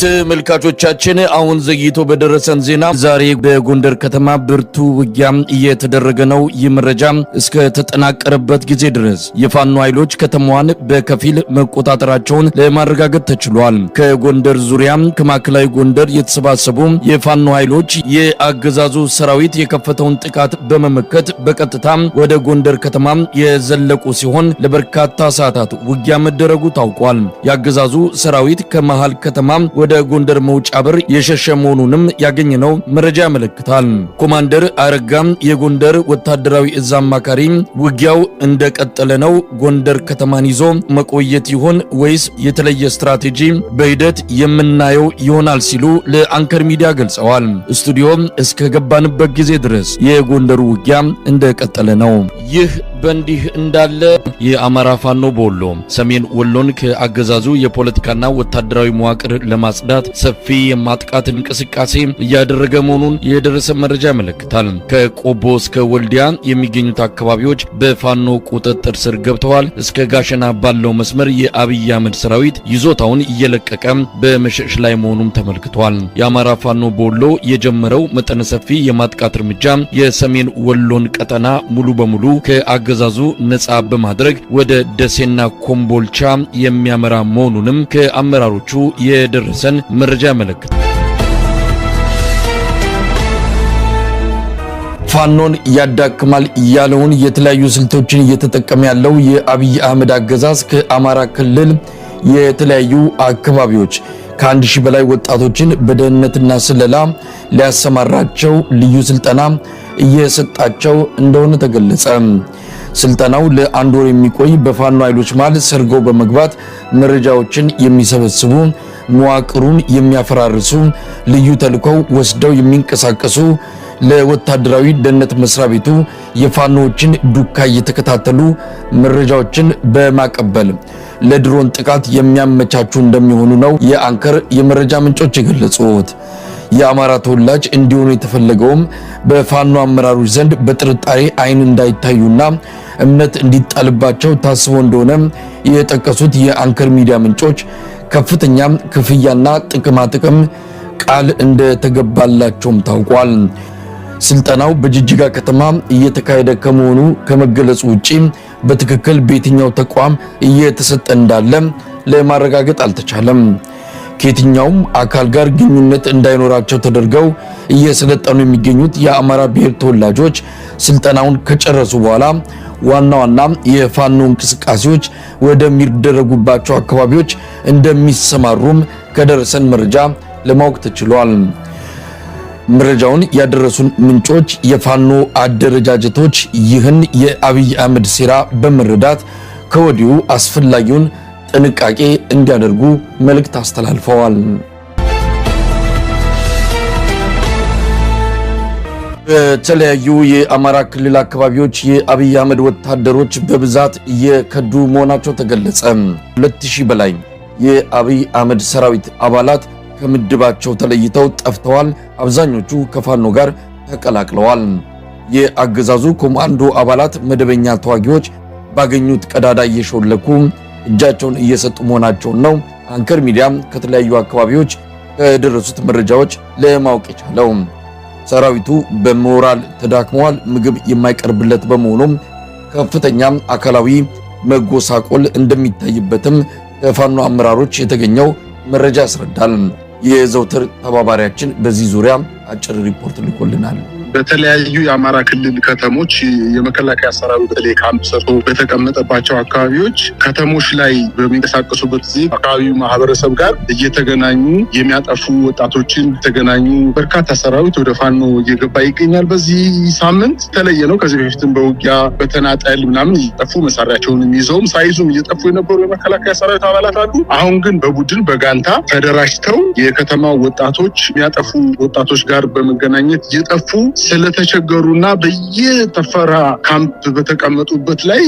ተመልካቾቻችን አሁን ዘግይቶ በደረሰን ዜና ዛሬ በጎንደር ከተማ ብርቱ ውጊያ እየተደረገ ነው። ይመረጃ እስከ ተጠናቀረበት ጊዜ ድረስ የፋኖ ኃይሎች ከተማዋን በከፊል መቆጣጠራቸውን ለማረጋገጥ ተችሏል። ከጎንደር ዙሪያ ከማዕከላዊ ጎንደር የተሰባሰቡ የፋኖ ኃይሎች የአገዛዙ ሰራዊት የከፈተውን ጥቃት በመመከት በቀጥታ ወደ ጎንደር ከተማ የዘለቁ ሲሆን ለበርካታ ሰዓታት ውጊያ መደረጉ ታውቋል። የአገዛዙ ሰራዊት ከመሃል ከተማ ወደ ጎንደር መውጫ በር የሸሸ መሆኑንም ያገኘነው መረጃ ያመለክታል። ኮማንደር አረጋም የጎንደር ወታደራዊ እዝ አማካሪ ውጊያው እንደቀጠለ ነው፣ ጎንደር ከተማን ይዞ መቆየት ይሆን ወይስ የተለየ ስትራቴጂ በሂደት የምናየው ይሆናል ሲሉ ለአንከር ሚዲያ ገልጸዋል። ስቱዲዮ እስከ ገባንበት ጊዜ ድረስ የጎንደሩ ውጊያ እንደቀጠለ ነው። ይህ በእንዲህ እንዳለ የአማራ ፋኖ በወሎ ሰሜን ወሎን ከአገዛዙ የፖለቲካና ወታደራዊ መዋቅር ለማጽዳት ሰፊ የማጥቃት እንቅስቃሴ እያደረገ መሆኑን የደረሰ መረጃ ያመለክታል። ከቆቦ እስከ ወልዲያ የሚገኙት አካባቢዎች በፋኖ ቁጥጥር ስር ገብተዋል። እስከ ጋሸና ባለው መስመር የአብይ አህመድ ሰራዊት ይዞታውን እየለቀቀ በመሸሽ ላይ መሆኑን ተመልክቷል። የአማራ ፋኖ በወሎ የጀመረው መጠነ ሰፊ የማጥቃት እርምጃ የሰሜን ወሎን ቀጠና ሙሉ በሙሉ ከአገዛዙ ነጻ በማድረግ ወደ ደሴና ኮምቦልቻ የሚያመራ መሆኑንም ከአመራሮቹ የደረሰን መረጃ ያመለክታል። ፋኖን ያዳክማል ያለውን የተለያዩ ስልቶችን እየተጠቀመ ያለው የአብይ አህመድ አገዛዝ ከአማራ ክልል የተለያዩ አካባቢዎች ከአንድ ሺህ በላይ ወጣቶችን በደህንነትና ስለላ ሊያሰማራቸው ልዩ ስልጠና እየሰጣቸው እንደሆነ ተገለጸ። ስልጠናው ለአንድ ወር የሚቆይ በፋኖ ኃይሎች መሃል ሰርገው በመግባት መረጃዎችን የሚሰበስቡ መዋቅሩን የሚያፈራርሱ ልዩ ተልዕኮው ወስደው የሚንቀሳቀሱ ለወታደራዊ ደህንነት መስሪያ ቤቱ የፋኖዎችን ዱካ እየተከታተሉ መረጃዎችን በማቀበል ለድሮን ጥቃት የሚያመቻቹ እንደሚሆኑ ነው የአንከር የመረጃ ምንጮች የገለጹት። የአማራ ተወላጅ እንዲሆኑ የተፈለገውም በፋኖ አመራሮች ዘንድ በጥርጣሬ አይን እንዳይታዩና እምነት እንዲጣልባቸው ታስቦ እንደሆነ የጠቀሱት የአንከር ሚዲያ ምንጮች ከፍተኛ ክፍያና ጥቅም ቃል እንደተገባላቸውም ታውቋል። ስልጠናው በጅጅጋ ከተማ እየተካሄደ ከመሆኑ ከመገለጹ ውጪ በትክክል በየትኛው ተቋም እየተሰጠ እንዳለ ለማረጋገጥ አልተቻለም። ከየትኛውም አካል ጋር ግንኙነት እንዳይኖራቸው ተደርገው እየሰለጠኑ የሚገኙት የአማራ ብሔር ተወላጆች ስልጠናውን ከጨረሱ በኋላ ዋና ዋና የፋኖ እንቅስቃሴዎች ወደሚደረጉባቸው አካባቢዎች እንደሚሰማሩም ከደረሰን መረጃ ለማወቅ ተችሏል። መረጃውን ያደረሱን ምንጮች የፋኖ አደረጃጀቶች ይህን የአብይ አህመድ ሴራ በመረዳት ከወዲሁ አስፈላጊውን ጥንቃቄ እንዲያደርጉ መልእክት አስተላልፈዋል። በተለያዩ የአማራ ክልል አካባቢዎች የአብይ አህመድ ወታደሮች በብዛት እየከዱ መሆናቸው ተገለጸ። 2000 በላይ የአብይ አህመድ ሰራዊት አባላት ከምድባቸው ተለይተው ጠፍተዋል። አብዛኞቹ ከፋኖ ጋር ተቀላቅለዋል። የአገዛዙ ኮማንዶ አባላት መደበኛ ተዋጊዎች ባገኙት ቀዳዳ እየሾለኩ እጃቸውን እየሰጡ መሆናቸውን ነው አንከር ሚዲያ ከተለያዩ አካባቢዎች ከደረሱት መረጃዎች ለማወቅ የቻለው። ሰራዊቱ በሞራል ተዳክሟል። ምግብ የማይቀርብለት በመሆኑም ከፍተኛ አካላዊ መጎሳቆል እንደሚታይበትም ከፋኖ አመራሮች የተገኘው መረጃ ያስረዳል። የዘውትር ተባባሪያችን በዚህ ዙሪያ አጭር ሪፖርት ልኮልናል። በተለያዩ የአማራ ክልል ከተሞች የመከላከያ ሰራዊት በተለይ ካምፕ ሰርቶ በተቀመጠባቸው አካባቢዎች ከተሞች ላይ በሚንቀሳቀሱበት ጊዜ አካባቢው ማህበረሰብ ጋር እየተገናኙ የሚያጠፉ ወጣቶችን ተገናኙ በርካታ ሰራዊት ወደ ፋኖ እየገባ ይገኛል። በዚህ ሳምንት የተለየ ነው። ከዚህ በፊትም በውጊያ በተናጠል ምናምን እየጠፉ መሳሪያቸውን ይዘውም ሳይዙም እየጠፉ የነበሩ የመከላከያ ሰራዊት አባላት አሉ። አሁን ግን በቡድን በጋንታ ተደራጅተው የከተማው ወጣቶች የሚያጠፉ ወጣቶች ጋር በመገናኘት እየጠፉ ስለተቸገሩና በየተፈራ ካምፕ በተቀመጡበት ላይ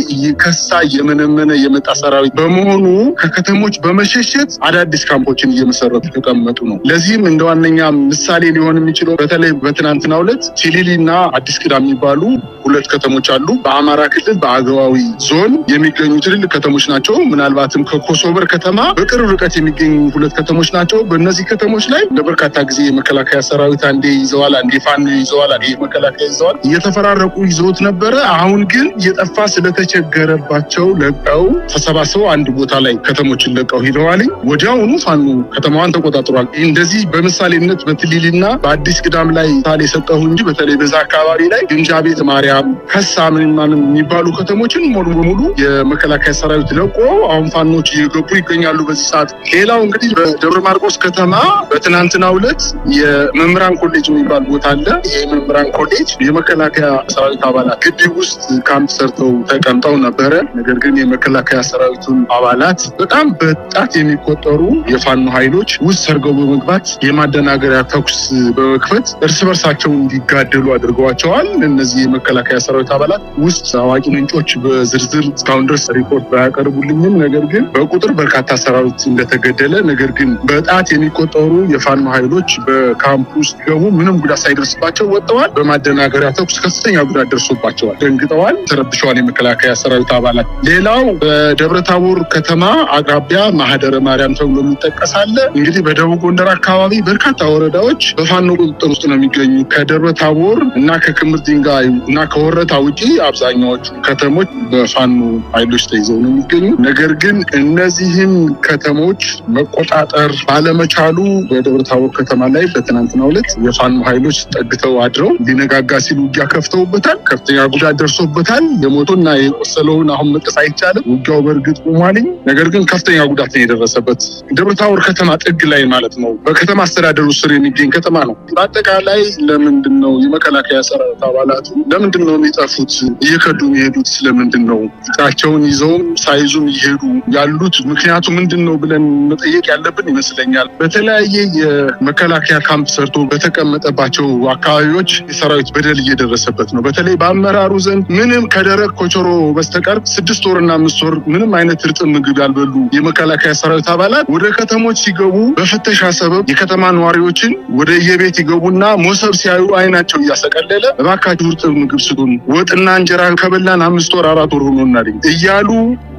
ከሳ የመነመነ የመጣ ሰራዊት በመሆኑ ከከተሞች በመሸሸት አዳዲስ ካምፖችን እየመሰረቱ ተቀመጡ ነው። ለዚህም እንደ ዋነኛ ምሳሌ ሊሆን የሚችለው በተለይ በትናንትናው ዕለት ቲሊሊና አዲስ ቅዳም የሚባሉ ሁለት ከተሞች አሉ። በአማራ ክልል በአገዋዊ ዞን የሚገኙ ትልልቅ ከተሞች ናቸው። ምናልባትም ከኮሶበር ከተማ በቅርብ ርቀት የሚገኙ ሁለት ከተሞች ናቸው። በእነዚህ ከተሞች ላይ ለበርካታ ጊዜ የመከላከያ ሰራዊት አንዴ ይዘዋል፣ አንዴ ፋኖ ይዘዋል፣ አንዴ መከላከያ ይዘዋል፣ እየተፈራረቁ ይዘውት ነበረ። አሁን ግን እየጠፋ ስለተቸገረባቸው ለቀው ተሰባስበው አንድ ቦታ ላይ ከተሞችን ለቀው ሂደዋል። ወዲያውኑ ፋኖ ከተማዋን ተቆጣጥሯል። እንደዚህ በምሳሌነት በትሊሊና በአዲስ ቅዳም ላይ ታል የሰጠሁ እንጂ በተለይ በዛ አካባቢ ላይ ግምጃ ቤት ማርያም፣ ከሳ ምንም የሚባሉ ከተሞችን ሙሉ በሙሉ የመከላከያ ሰራዊት ለቆ አሁን ፋኖች እየገቡ ይገኛሉ በዚህ ሰዓት። ሌላው እንግዲህ በደብረ ማርቆስ ከተማ በትናንትናው ዕለት የመምህራን ኮሌጅ የሚባል ቦታ አለ። የመምህራን ኮሌጅ የመከላከያ ሰራዊት አባላት ግቢ ውስጥ ካምፕ ሰርተው ተቀምጠው ነበረ። ነገር ግን የመከላከያ ሰራዊቱን አባላት በጣም በጣት የሚቆጠሩ የፋኖ ኃይሎች ውስጥ ሰርገው በመግባት የማደናገሪያ ተኩስ በመክፈት እርስ በርሳቸው እንዲጋደሉ አድርገዋቸዋል። እነዚህ የመከላከያ ሰራዊት አባላት ውስጥ አዋቂ ምንጮች በዝርዝር እስካሁን ድረስ ሪፖርት ባያቀርቡልኝም ነገር ግን በቁጥር በርካታ ሰራዊት እንደተገደለ፣ ነገር ግን በጣት የሚቆጠሩ የፋኖ ኃይሎች በካምፕ ውስጥ ገቡ ምንም ጉዳት ሳይደርስባቸው ወጥተዋል። በማደናገሪያ ተኩስ ከፍተኛ ጉዳት ደርሶባቸዋል፣ ደንግጠዋል፣ ተረብሸዋል የመከላከያ ሰራዊት አባላት። ሌላው በደብረ ታቦር ከተማ አቅራቢያ ማህደረ ማርያም ተብሎ የሚጠቀሳለ። እንግዲህ በደቡብ ጎንደር አካባቢ በርካታ ወረዳዎች በፋኖ ቁጥጥር ውስጥ ነው የሚገኙ። ከደብረ ታቦር እና ከክምር ድንጋይ እና ከወረታ ውጪ አብዛኛዎቹ ከተሞች በፋኖ ኃይሎች ተይዘው ነው የሚገኙ። ነገር ግን እነዚህን ከተሞች መቆጣጠር ባለመቻሉ በደብረ ታቦር ከተማ ላይ በትናንትናው ዕለት የፋኖ ኃይሎች ጠግተው አድረው ሊነጋጋ ሲሉ ውጊያ ከፍተውበታል። ከፍተኛ ጉዳት ደርሶበታል። የሞቱና የቆሰለውን አሁን መጥቀስ አይቻልም። ውጊያው በእርግጥ ቆሟልኝ፣ ነገር ግን ከፍተኛ ጉዳት ነው የደረሰበት። ደብረ ታቦር ከተማ ጥግ ላይ ማለት ነው። በከተማ አስተዳደሩ ስር የሚገኝ ከተማ ነው። በአጠቃላይ ለምንድን ነው የመከላከያ ሰራዊት አባላቱ ለምንድን ነው የሚጠፉት? እየከዱ የሚሄዱት ስለምንድን ነው? እቃቸውን ይዘውም ሳይዙም እየሄዱ ያሉት ምክንያቱ ምንድን ነው ብለን መጠየቅ ያለብን ይመስለኛል። በተለያየ የመከላከያ ካምፕ ሰርቶ በተቀመጠባቸው አካባቢዎች የሰራዊት በደል እየደረሰበት ነው። በተለይ በአመራሩ ዘንድ ምንም ከደረቅ ኮቸሮ በስተቀር 6 ወርና 5 ወር ምንም አይነት እርጥብ ምግብ ያልበሉ የመከላከያ ሰራዊት አባላት ወደ ከተሞች ሲገቡ በፍተሻ ሰበብ የከተማ ነዋሪዎችን ወደ የቤት ይገቡና ሞሰብ ሲያዩ አይናቸው እያሰቀለለ እባካችሁ እርጥብ ምግብ ስጡን፣ ወጥና እንጀራ ከበላን 5 ወር 4 ወር ሆኖናል እያሉ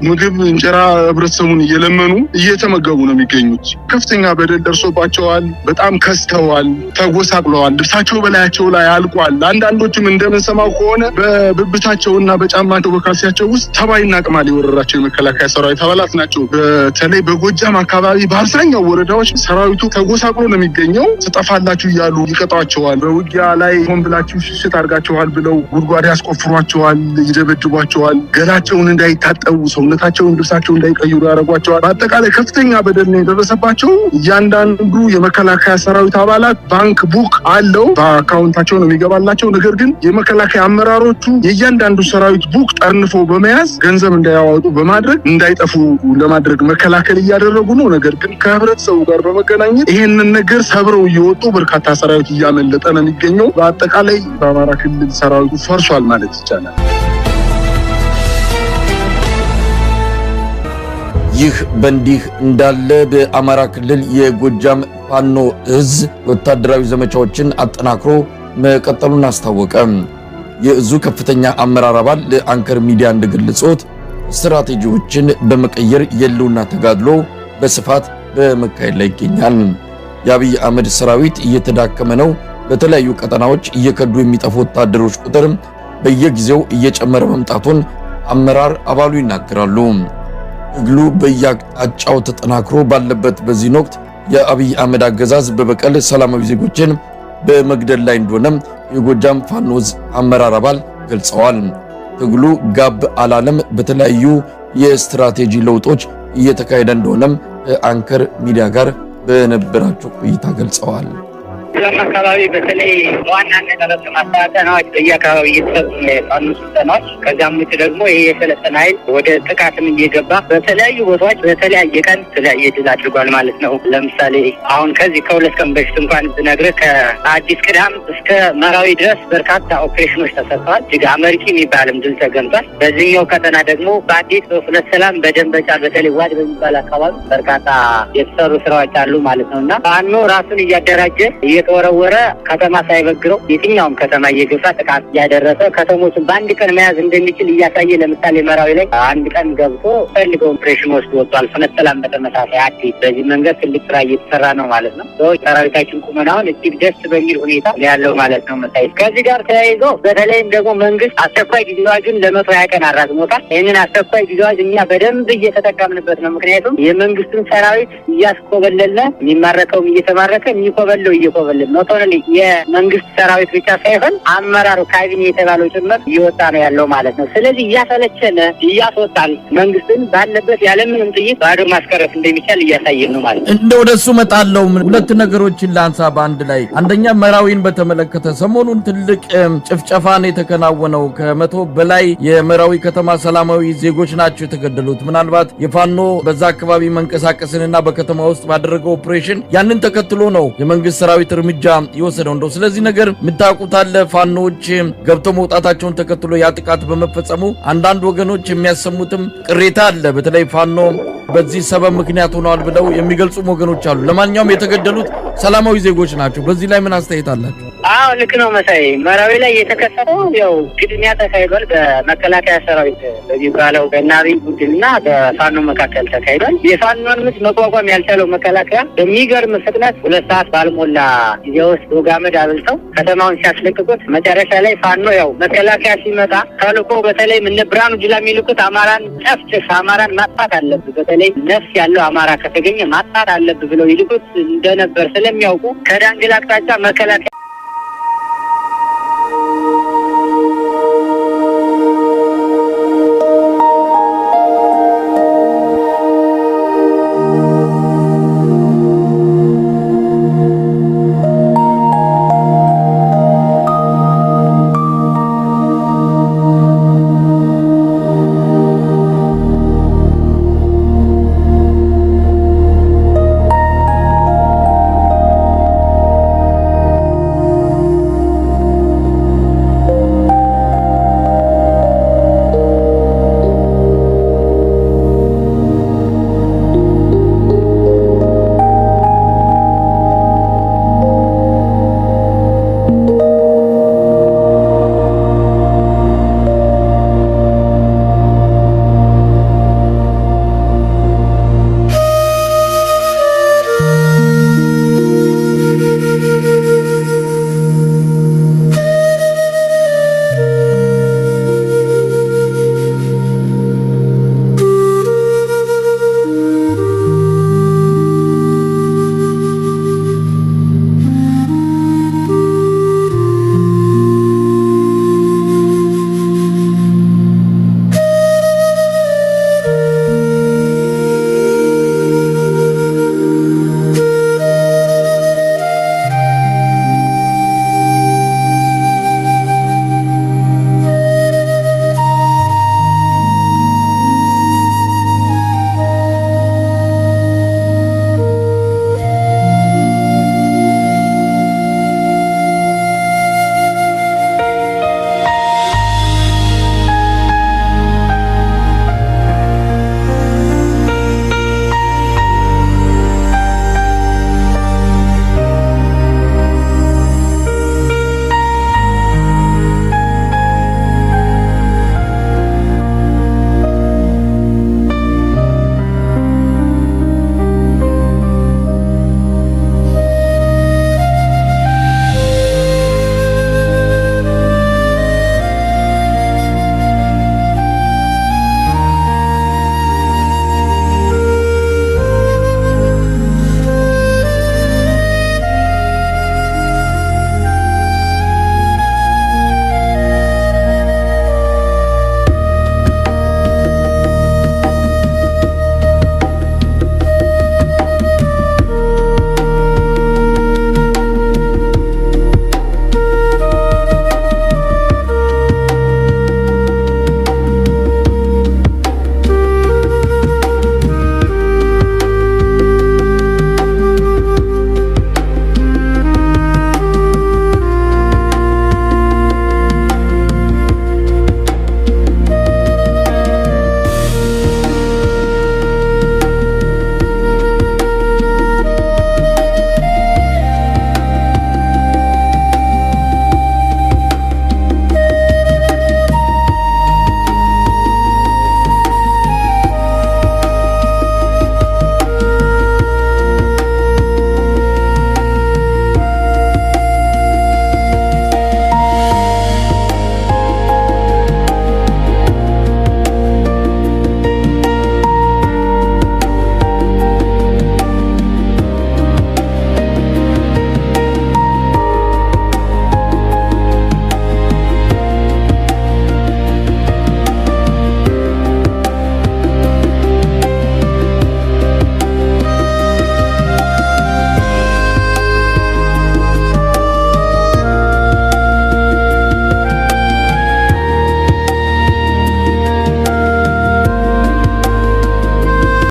ምግብ እንጀራ ህብረተሰቡን እየለመኑ እየተመገቡ ነው የሚገኙት። ከፍተኛ በደል ደርሶባቸዋል። በጣም ከስተዋል፣ ተጎሳቅለዋል። ልብሳቸው በላያቸው ላይ አልቋል። አንዳንዶችም እንደምንሰማው ከሆነ በብብታቸውና በጫማቸው በካልሲያቸው ውስጥ ተባይና ቅማል የወረራቸው የመከላከያ ሰራዊት አባላት ናቸው። በተለይ በጎጃም አካባቢ በአብዛኛው ወረዳዎች ሰራዊቱ ተጎሳቅሎ ነው የሚገኘው። ትጠፋላችሁ እያሉ ይቀጣቸዋል። በውጊያ ላይ ሆን ብላችሁ ሽሽት አድርጋቸዋል ብለው ጉድጓድ ያስቆፍሯቸዋል፣ ይደበድቧቸዋል። ገላቸውን እንዳይታጠቡ ሰውነታቸውን ልብሳቸውን እንዳይቀይሩ ያደርጓቸዋል። በአጠቃላይ ከፍተኛ በደል ነው የደረሰባቸው። እያንዳንዱ የመከላከያ ሰራዊት አባላት ባንክ ቡክ አለው፣ በአካውንታቸው ነው የሚገባላቸው። ነገር ግን የመከላከያ አመራሮቹ የእያንዳንዱ ሰራዊት ቡክ ጠርንፎ በመያዝ ገንዘብ እንዳያወጡ በማድረግ እንዳይጠፉ ለማድረግ መከላከል እያደረጉ ነው። ነገር ግን ከህብረተሰቡ ጋር በመገናኘት ይሄንን ነገር ሰብረው እየወጡ በርካታ ሰራዊት እያመለጠ ነው የሚገኘው። በአጠቃላይ በአማራ ክልል ሰራዊቱ ፈርሷል ማለት ይቻላል። ይህ በእንዲህ እንዳለ በአማራ ክልል የጎጃም ፋኖ እዝ ወታደራዊ ዘመቻዎችን አጠናክሮ መቀጠሉን አስታወቀ። የእዙ ከፍተኛ አመራር አባል ለአንከር ሚዲያ እንደገለጹት ስትራቴጂዎችን በመቀየር የህልውና ተጋድሎ በስፋት በመካሄድ ላይ ይገኛል። የአብይ አህመድ ሰራዊት እየተዳከመ ነው። በተለያዩ ቀጠናዎች እየከዱ የሚጠፉ ወታደሮች ቁጥር በየጊዜው እየጨመረ መምጣቱን አመራር አባሉ ይናገራሉ። ትግሉ በየአቅጣጫው ተጠናክሮ ባለበት በዚህ ወቅት የአብይ አህመድ አገዛዝ በበቀል ሰላማዊ ዜጎችን በመግደል ላይ እንደሆነ የጎጃም ፋኖ እዝ አመራር አባል ገልጸዋል። ትግሉ ጋብ አላለም። በተለያዩ የስትራቴጂ ለውጦች እየተካሄደ እንደሆነም ከአንከር ሚዲያ ጋር በነበራቸው ቆይታ ገልጸዋል። በወሎም አካባቢ በተለይ በዋናነት ረስ ማስተካከያዎች በየአካባቢ እየተሰጡ የፋኖ ስልጠናዎች ከዚያም ውጭ ደግሞ ይሄ የሰለጠነ ኃይል ወደ ጥቃትም እየገባ በተለያዩ ቦታዎች በተለያየ ቀን የተለያየ ድል አድርጓል ማለት ነው። ለምሳሌ አሁን ከዚህ ከ2 ቀን በፊት እንኳን ብነግርህ ከአዲስ ቅዳም እስከ መራዊ ድረስ በርካታ ኦፕሬሽኖች ተሰርተዋል። እጅግ አመርቂ የሚባልም ድል ተገኝቷል። በዚህኛው ቀጠና ደግሞ በአዲስ በፍኖተ ሰላም በደንበጫ በተለይ ዋድ በሚባል አካባቢ በርካታ የተሰሩ ስራዎች አሉ ማለት ነው እና ፋኖ ራሱን እያደራጀ እየተወረወረ ከተማ ሳይበግረው የትኛውም ከተማ እየገፋ ጥቃት እያደረሰ ከተሞችን በአንድ ቀን መያዝ እንደሚችል እያሳየ ለምሳሌ መራዊ ላይ አንድ ቀን ገብቶ ፈልገው ኦፕሬሽን ወስዶ ወጥቷል። ፍኖተ ሰላም በተመሳሳይ አዲስ በዚህ መንገድ ትልቅ ስራ እየተሰራ ነው ማለት ነው። ሰዎች ሰራዊታችን ቁመናውን እጅግ ደስ በሚል ሁኔታ ያለው ማለት ነው። መሳይ ከዚህ ጋር ተያይዞ በተለይም ደግሞ መንግስት አስቸኳይ ጊዜ አዋጁን ለ120 ቀን አራዝሞታል። ይህንን አስቸኳይ ጊዜ አዋጅ እኛ በደንብ እየተጠቀምንበት ነው። ምክንያቱም የመንግስትን ሰራዊት እያስኮበለለ የሚማረከውም እየተማረከ የሚኮበለው እየኮበለለ ነው። የመንግስት ሰራዊት ብቻ ሳይሆን አመራሩ ካቢኔ የተባለው ጭምር እየወጣ ነው ያለው ማለት ነው። ስለዚህ እያሰለቸነ እያስወጣል መንግስትን ባለበት ያለምንም ጥይት ባዶ ማስቀረት እንደሚቻል እያሳየን ነው ማለት ነው። እንደ ወደሱ መጣለው ሁለት ነገሮችን ላንሳ በአንድ ላይ። አንደኛ መራዊን በተመለከተ ሰሞኑን ትልቅ ጭፍጨፋን የተከናወነው ከ100 በላይ የመራዊ ከተማ ሰላማዊ ዜጎች ናቸው የተገደሉት። ምናልባት የፋኖ በዛ አካባቢ መንቀሳቀስንና በከተማ ውስጥ ባደረገው ኦፕሬሽን ያንን ተከትሎ ነው የመንግስት ሰራዊት እርምጃ የወሰደው። እንደው ስለዚህ ነገር ምታቁት አለ? ፋኖዎች ገብተው መውጣታቸውን ተከትሎ ያ ጥቃት በመፈጸሙ አንዳንድ ወገኖች የሚያሰሙትም ቅሬታ አለ። በተለይ ፋኖ በዚህ ሰበብ ምክንያት ሆነዋል ብለው የሚገልጹ ወገኖች አሉ። ለማንኛውም የተገደሉት ሰላማዊ ዜጎች ናቸው። በዚህ ላይ ምን አስተያየት አላችሁ? አዎ ልክ ነው መሳይ። መራዊ ላይ የተከሰተው ያው ግድሚያ ተካሂዷል። በመከላከያ ሰራዊት በሚባለው በናቢ ቡድንና በፋኖ መካከል ተካሂዷል። የፋኖን ምት መቋቋም ያልቻለው መከላከያ በሚገርም ፍጥነት 2 ሰዓት ባልሞላ ጊዜ ውስጥ ወጋመድ አብልተው ከተማውን ሲያስለቅቁት መጨረሻ ላይ ፋኖ ያው መከላከያ ሲመጣ ተልኮ በተለይ እነ ብርሃኑ ጁላ የሚልኩት አማራን ጨፍጭፍ፣ አማራን ማጥፋት አለብህ፣ በተለይ ነፍስ ያለው አማራ ከተገኘ ማጥፋት አለብህ ብለው ይልኩት እንደነበር ስለሚያውቁ ከዳንግላ አቅጣጫ መከላከያ